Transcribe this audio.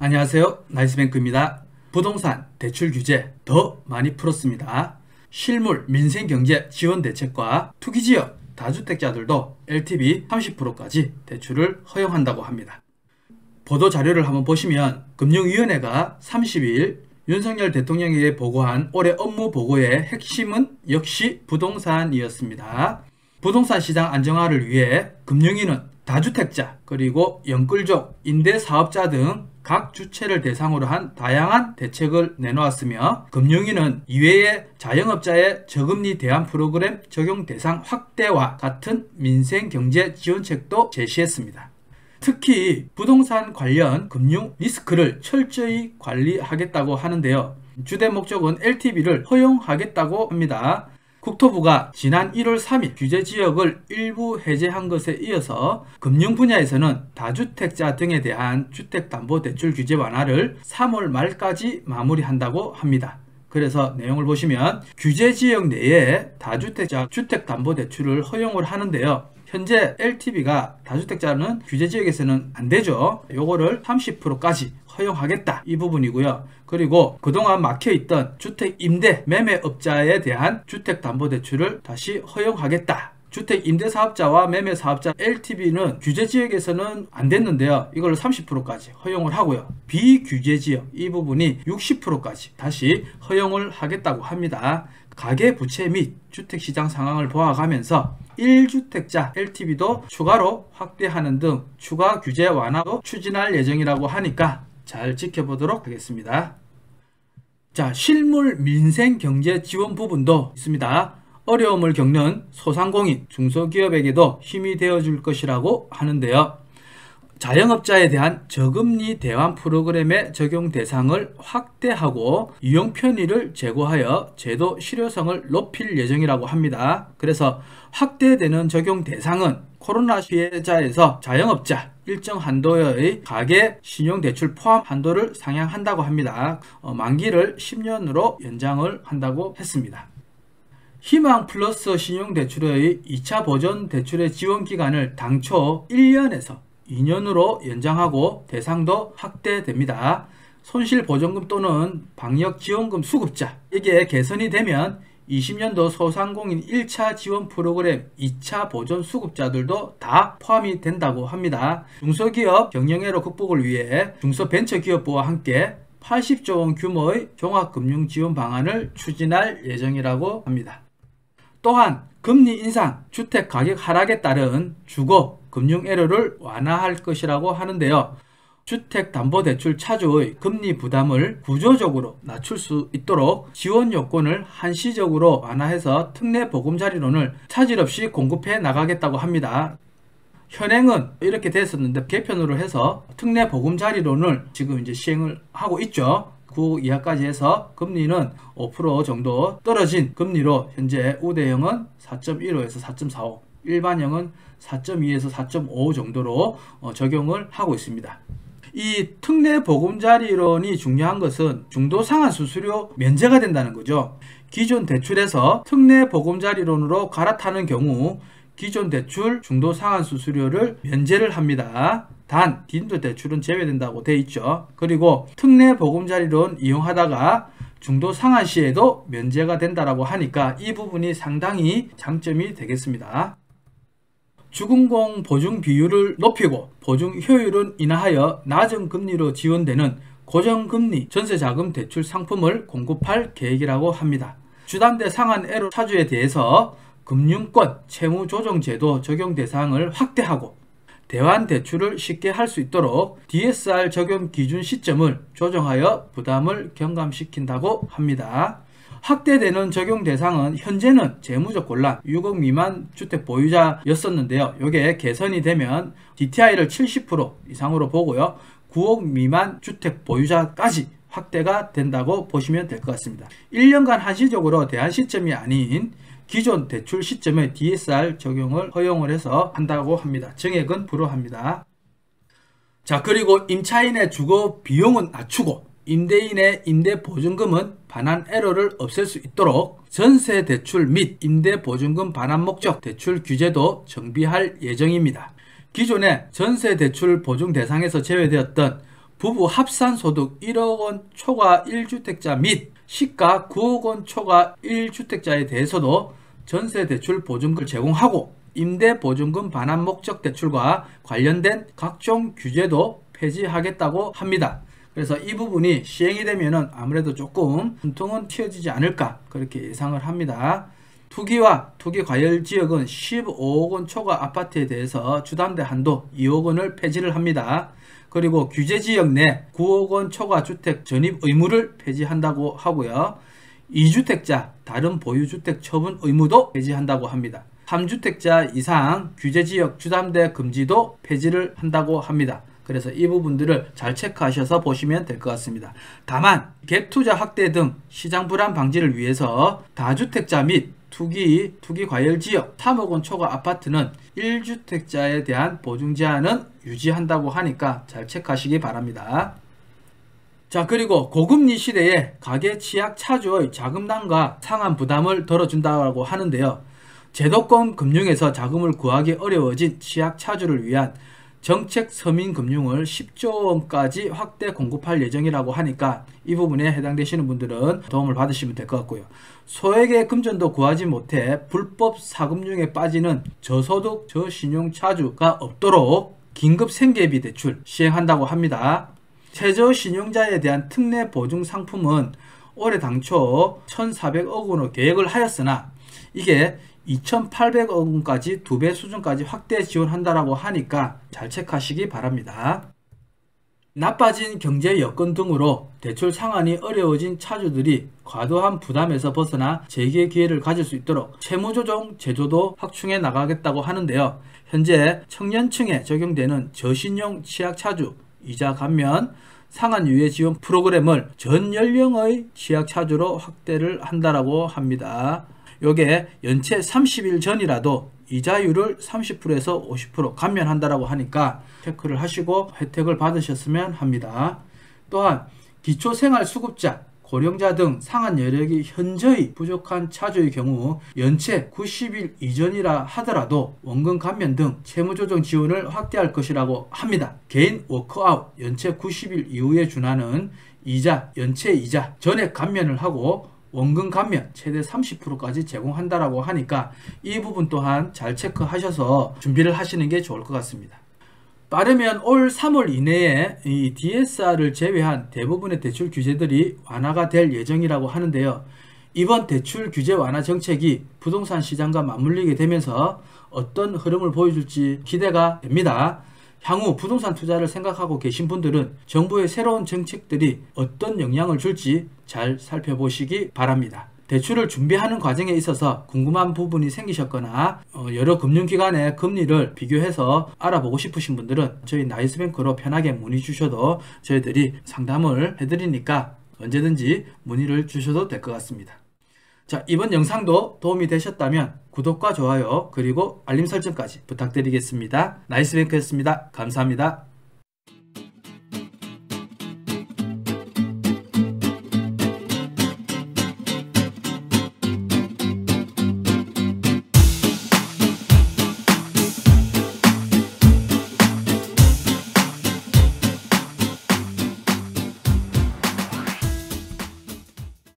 안녕하세요. 나이스뱅크입니다. 부동산 대출 규제 더 많이 풀었습니다. 실물 민생경제 지원 대책과 투기지역 다주택자들도 LTV 30%까지 대출을 허용한다고 합니다. 보도자료를 한번 보시면 금융위원회가 30일 윤석열 대통령에게 보고한 올해 업무 보고의 핵심은 역시 부동산이었습니다. 부동산 시장 안정화를 위해 금융위는 다주택자 그리고 영끌족, 임대사업자 등 각 주체를 대상으로 한 다양한 대책을 내놓았으며 금융위는 이외에 자영업자의 저금리 대안 프로그램 적용 대상 확대와 같은 민생경제 지원책도 제시했습니다. 특히 부동산 관련 금융 리스크를 철저히 관리하겠다고 하는데요. 주된 목적은 LTV를 허용하겠다고 합니다. 국토부가 지난 1월 3일 규제지역을 일부 해제한 것에 이어서 금융 분야에서는 다주택자 등에 대한 주택담보대출 규제 완화를 3월 말까지 마무리한다고 합니다. 그래서 내용을 보시면 규제지역 내에 다주택자 주택담보대출을 허용을 하는데요. 현재 LTV가 다주택자는 규제지역에서는 안 되죠. 요거를 30%까지 허용하겠다 이 부분이고요. 그리고 그동안 막혀있던 주택임대 매매업자에 대한 주택담보대출을 다시 허용하겠다. 주택임대사업자와 매매사업자 LTV는 규제지역에서는 안 됐는데요. 이걸 30%까지 허용을 하고요. 비규제지역 이 부분이 60%까지 다시 허용을 하겠다고 합니다. 가계부채 및 주택시장 상황을 보아가면서 1주택자 LTV도 추가로 확대하는 등 추가 규제 완화도 추진할 예정이라고 하니까 잘 지켜보도록 하겠습니다. 자, 실물 민생경제 지원 부분도 있습니다. 어려움을 겪는 소상공인, 중소기업에게도 힘이 되어줄 것이라고 하는데요. 자영업자에 대한 저금리 대환 프로그램의 적용 대상을 확대하고 유용 편의를 제고하여 제도 실효성을 높일 예정이라고 합니다. 그래서 확대되는 적용 대상은 코로나 피해자에서 자영업자 일정 한도의 가계 신용대출 포함 한도를 상향한다고 합니다. 만기를 10년으로 연장을 한다고 했습니다. 희망 플러스 신용대출의 2차 보전 대출의 지원 기간을 당초 1년에서 2년으로 연장하고 대상도 확대됩니다. 손실보전금 또는 방역지원금 수급자에게 개선이 되면 20년도 소상공인 1차 지원 프로그램 2차 보전 수급자들도 다 포함이 된다고 합니다. 중소기업 경영애로 극복을 위해 중소벤처기업부와 함께 80조 원 규모의 종합금융지원 방안을 추진할 예정이라고 합니다. 또한 금리 인상, 주택가격 하락에 따른 주거, 금융애로를 완화할 것이라고 하는데요. 주택담보대출 차주의 금리 부담을 구조적으로 낮출 수 있도록 지원 요건을 한시적으로 완화해서 특례 보금자리론을 차질 없이 공급해 나가겠다고 합니다. 현행은 이렇게 됐었는데 개편으로 해서 특례 보금자리론을 지금 이제 시행을 하고 있죠. 9 이하까지 해서 금리는 5% 정도 떨어진 금리로 현재 우대형은 4.15에서 4.45, 일반형은 4.2에서 4.5 정도로 적용을 하고 있습니다. 이 특례 보금자리론이 중요한 것은 중도상환 수수료 면제가 된다는 거죠. 기존 대출에서 특례 보금자리론으로 갈아타는 경우 기존 대출 중도상환 수수료를 면제를 합니다. 단 디딤돌 대출은 제외된다고 돼 있죠. 그리고 특례 보금자리론 이용하다가 중도상환 시에도 면제가 된다라고 하니까 이 부분이 상당히 장점이 되겠습니다. 주금공 보증 비율을 높이고 보증 효율은 인하하여 낮은 금리로 지원되는 고정금리 전세자금 대출 상품을 공급할 계획이라고 합니다. 주담대 상환애로 차주에 대해서 금융권 채무조정제도 적용 대상을 확대하고 대환 대출을 쉽게 할 수 있도록 DSR 적용 기준 시점을 조정하여 부담을 경감시킨다고 합니다. 확대되는 적용 대상은 현재는 재무적 곤란 6억 미만 주택 보유자였었는데요. 이게 개선이 되면 DTI를 70% 이상으로 보고요. 9억 미만 주택 보유자까지 확대가 된다고 보시면 될 것 같습니다. 1년간 한시적으로 대안 시점이 아닌 기존 대출 시점에 DSR 적용을 허용을 해서 한다고 합니다. 증액은 불허합니다. 자, 그리고 임차인의 주거 비용은 낮추고 임대인의 임대보증금은 반환애로를 없앨 수 있도록 전세대출 및 임대보증금 반환 목적 대출 규제도 정비할 예정입니다. 기존에 전세대출 보증 대상에서 제외되었던 부부 합산소득 1억 원 초과 1주택자 및 시가 9억 원 초과 1주택자에 대해서도 전세대출 보증금을 제공하고 임대보증금 반환 목적 대출과 관련된 각종 규제도 폐지하겠다고 합니다. 그래서 이 부분이 시행이 되면은 아무래도 조금 분통은 튀어지지 않을까 그렇게 예상을 합니다. 투기와 투기 과열 지역은 15억 원 초과 아파트에 대해서 주담대 한도 2억 원을 폐지를 합니다. 그리고 규제 지역 내 9억 원 초과 주택 전입 의무를 폐지한다고 하고요. 2주택자 다른 보유주택 처분 의무도 폐지한다고 합니다. 3주택자 이상 규제지역 주담대 금지도 폐지를 한다고 합니다. 그래서 이 부분들을 잘 체크하셔서 보시면 될 것 같습니다. 다만 갭투자 확대 등 시장 불안 방지를 위해서 다주택자 및 투기 과열지역 3억 원 초과 아파트는 1주택자에 대한 보증 제한은 유지한다고 하니까 잘 체크하시기 바랍니다. 자, 그리고 고금리 시대에 가계 취약 차주의 자금난과 상환 부담을 덜어준다고 하는데요. 제도권 금융에서 자금을 구하기 어려워진 취약 차주를 위한 정책 서민금융을 10조 원까지 확대 공급할 예정이라고 하니까 이 부분에 해당되시는 분들은 도움을 받으시면 될 것 같고요. 소액의 금전도 구하지 못해 불법 사금융에 빠지는 저소득 저신용 차주가 없도록 긴급 생계비 대출 시행한다고 합니다. 최저신용자에 대한 특례 보증 상품은 올해 당초 1,400억 원으로 계획을 하였으나 이게 2,800억 원까지 2배 수준까지 확대 지원한다라고 하니까 잘 체크하시기 바랍니다. 나빠진 경제 여건 등으로 대출 상환이 어려워진 차주들이 과도한 부담에서 벗어나 재기의 기회를 가질 수 있도록 채무조정 제도도 확충해 나가겠다고 하는데요. 현재 청년층에 적용되는 저신용 취약차주 이자 감면 상환 유예 지원 프로그램을 전 연령의 취약차주로 확대를 한다라고 합니다. 요게 연체 30일 전이라도 이자율을 30%에서 50% 감면한다라고 하니까 체크를 하시고 혜택을 받으셨으면 합니다. 또한 기초생활수급자, 고령자 등 상환 여력이 현저히 부족한 차주의 경우 연체 90일 이전이라 하더라도 원금 감면 등 채무조정 지원을 확대할 것이라고 합니다. 개인 워크아웃 연체 90일 이후에 준하는 이자, 연체 이자 전액 감면을 하고 원금 감면 최대 30%까지 제공한다라고 하니까 이 부분 또한 잘 체크하셔서 준비를 하시는 게 좋을 것 같습니다. 빠르면 올 3월 이내에 이 DSR을 제외한 대부분의 대출 규제들이 완화가 될 예정이라고 하는데요. 이번 대출 규제 완화 정책이 부동산 시장과 맞물리게 되면서 어떤 흐름을 보여줄지 기대가 됩니다. 향후 부동산 투자를 생각하고 계신 분들은 정부의 새로운 정책들이 어떤 영향을 줄지 잘 살펴보시기 바랍니다. 대출을 준비하는 과정에 있어서 궁금한 부분이 생기셨거나 여러 금융기관의 금리를 비교해서 알아보고 싶으신 분들은 저희 나이스뱅크로 편하게 문의 주셔도 저희들이 상담을 해드리니까 언제든지 문의를 주셔도 될 것 같습니다. 자, 이번 영상도 도움이 되셨다면 구독과 좋아요 그리고 알림 설정까지 부탁드리겠습니다. 나이스뱅크였습니다. 감사합니다.